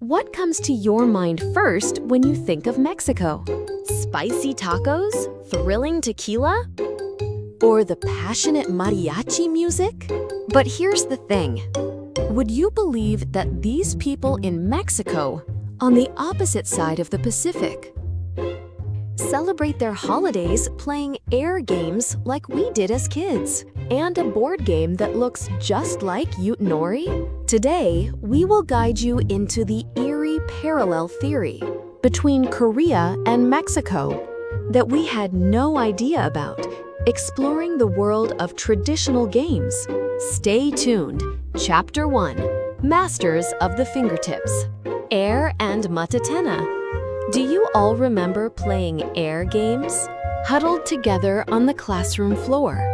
What comes to your mind first when you think of Mexico? Spicy tacos? Thrilling tequila? Or the passionate mariachi music? But here's the thing. Would you believe that these people in Mexico, on the opposite side of the Pacific, celebrate their holidays playing air games like we did as kids, and a board game that looks just like Yut-Nori? Today, we will guide you into the eerie parallel theory between Korea and Mexico that we had no idea about, exploring the world of traditional games. Stay tuned. Chapter 1. Masters of the Fingertips. Air and Matatena. Do you all remember playing air games? Huddled together on the classroom floor?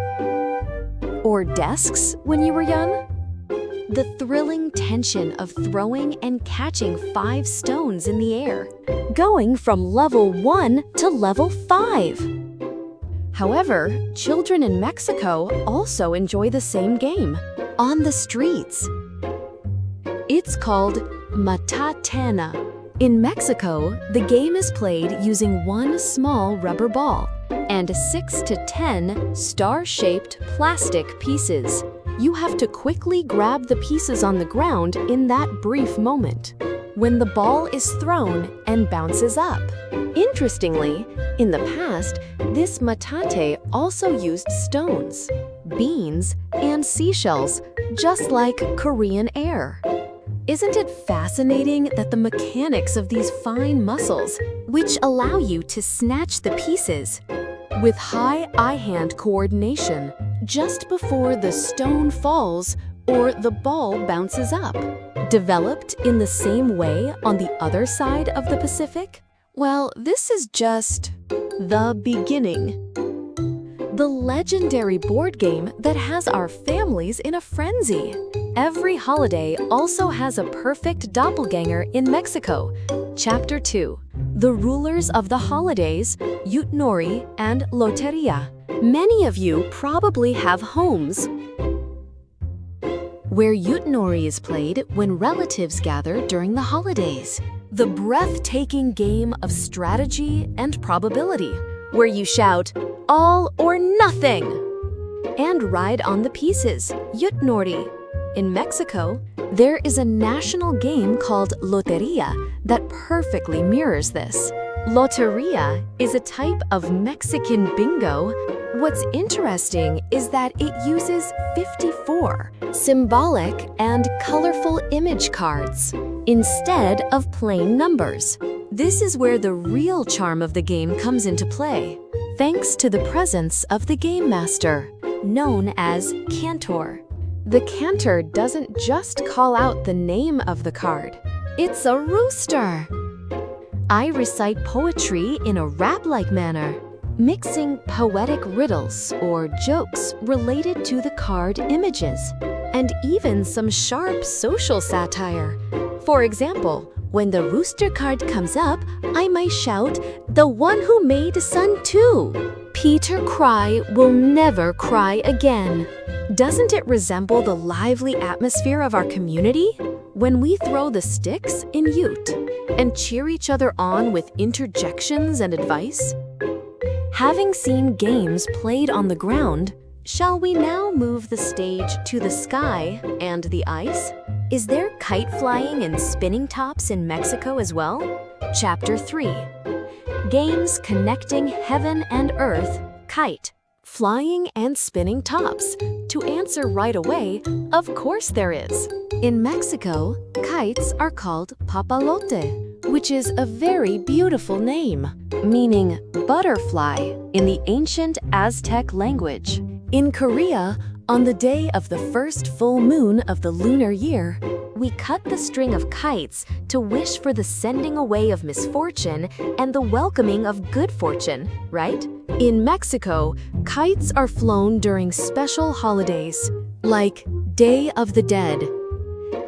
Or desks when you were young? The thrilling tension of throwing and catching 5 stones in the air, going from level 1 to level 5. However, children in Mexico also enjoy the same game, on the streets. It's called matatena. In Mexico, the game is played using one small rubber ball and 6 to 10 star-shaped plastic pieces. You have to quickly grab the pieces on the ground in that brief moment, when the ball is thrown and bounces up. Interestingly, in the past, this matate also used stones, beans, and seashells, just like Korean air. Isn't it fascinating that the mechanics of these fine muscles, which allow you to snatch the pieces with high eye-hand coordination just before the stone falls or the ball bounces up, developed in the same way on the other side of the Pacific? Well, this is just the beginning. The legendary board game that has our families in a frenzy. Every holiday also has a perfect doppelganger in Mexico. Chapter 2. The rulers of the holidays, Yut-Nori and Loteria. Many of you probably have homes where Yut-Nori is played when relatives gather during the holidays. The breathtaking game of strategy and probability, where you shout, "All or nothing!" and ride on the pieces, Yut-Nori. In Mexico, there is a national game called Loteria that perfectly mirrors this. Loteria is a type of Mexican bingo. What's interesting is that it uses 54 symbolic and colorful image cards instead of plain numbers. This is where the real charm of the game comes into play, thanks to the presence of the game master, known as cantor. The cantor doesn't just call out the name of the card, it's a rooster. I recite poetry in a rap-like manner, mixing poetic riddles or jokes related to the card images, and even some sharp social satire. For example, when the rooster card comes up, I might shout, "The one who made Sun 2. Peter Cry will never cry again." Doesn't it resemble the lively atmosphere of our community when we throw the sticks in Ute and cheer each other on with interjections and advice? Having seen games played on the ground, shall we now move the stage to the sky and the ice? Is there kite flying and spinning tops in Mexico as well? Chapter 3. Games connecting heaven and earth, kite, flying and spinning tops. To answer right away, of course there is. In Mexico, kites are called papalote, which is a very beautiful name, meaning butterfly in the ancient Aztec language. In Korea, on the day of the first full moon of the lunar year, we cut the string of kites to wish for the sending away of misfortune and the welcoming of good fortune, right? In Mexico, kites are flown during special holidays, like Day of the Dead.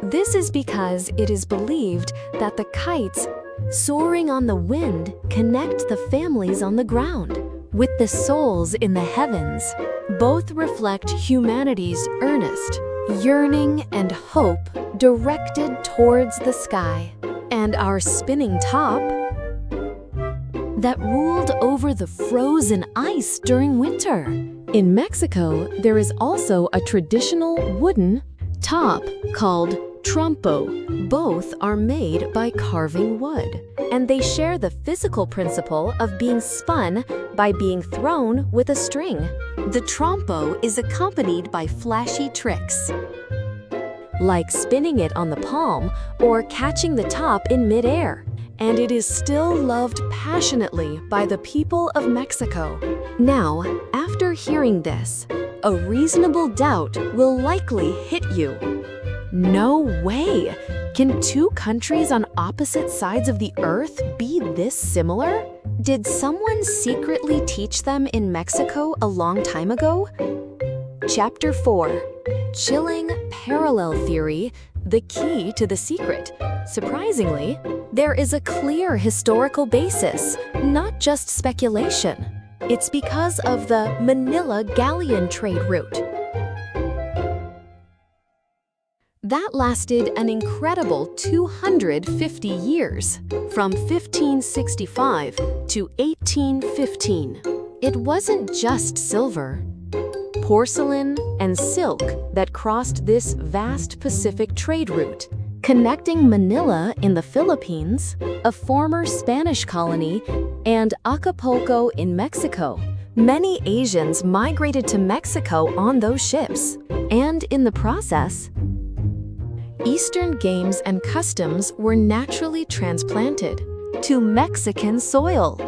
This is because it is believed that the kites soaring on the wind connect the families on the ground with the souls in the heavens. Both reflect humanity's earnest, yearning and hope directed towards the sky. and our spinning top that ruled over the frozen ice during winter. In Mexico, there is also a traditional wooden top called trompo. Both are made by carving wood, and they share the physical principle of being spun by being thrown with a string. The trompo is accompanied by flashy tricks, like spinning it on the palm or catching the top in midair, and it is still loved passionately by the people of Mexico. Now, after hearing this, a reasonable doubt will likely hit you. No way! Can two countries on opposite sides of the earth be this similar? Did someone secretly teach them in Mexico a long time ago? Chapter 4. Chilling Parallel Theory, the Key to the Secret. Surprisingly, there is a clear historical basis, not just speculation. It's because of the Manila galleon trade route. That lasted an incredible 250 years, from 1565 to 1815. It wasn't just silver, porcelain, and silk that crossed this vast Pacific trade route, connecting Manila in the Philippines, a former Spanish colony, and Acapulco in Mexico. Many Asians migrated to Mexico on those ships, and in the process, Eastern games and customs were naturally transplanted to Mexican soil.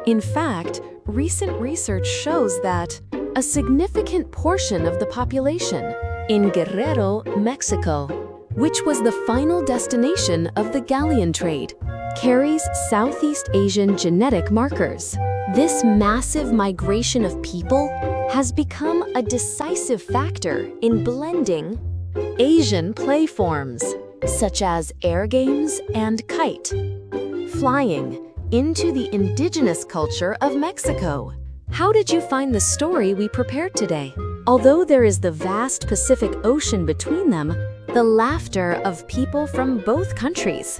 In fact, recent research shows that a significant portion of the population in Guerrero, Mexico, which was the final destination of the galleon trade, carries Southeast Asian genetic markers. This massive migration of people has become a decisive factor in blending Asian play forms, such as air games and kite flying, into the indigenous culture of Mexico. How did you find the story we prepared today? Although there is the vast Pacific Ocean between them, the laughter of people from both countries,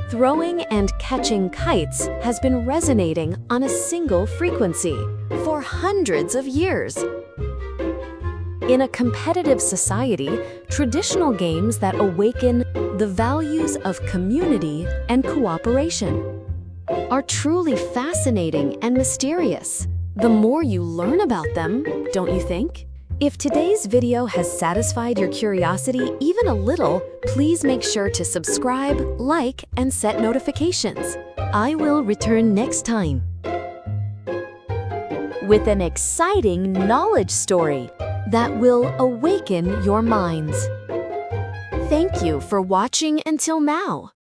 throwing and catching kites, has been resonating on a single frequency for hundreds of years. In a competitive society, traditional games that awaken the values of community and cooperation are truly fascinating and mysterious. The more you learn about them, don't you think? If today's video has satisfied your curiosity even a little, please make sure to subscribe, like, and set notifications. I will return next time with an exciting knowledge story that will awaken your minds. Thank you for watching until now.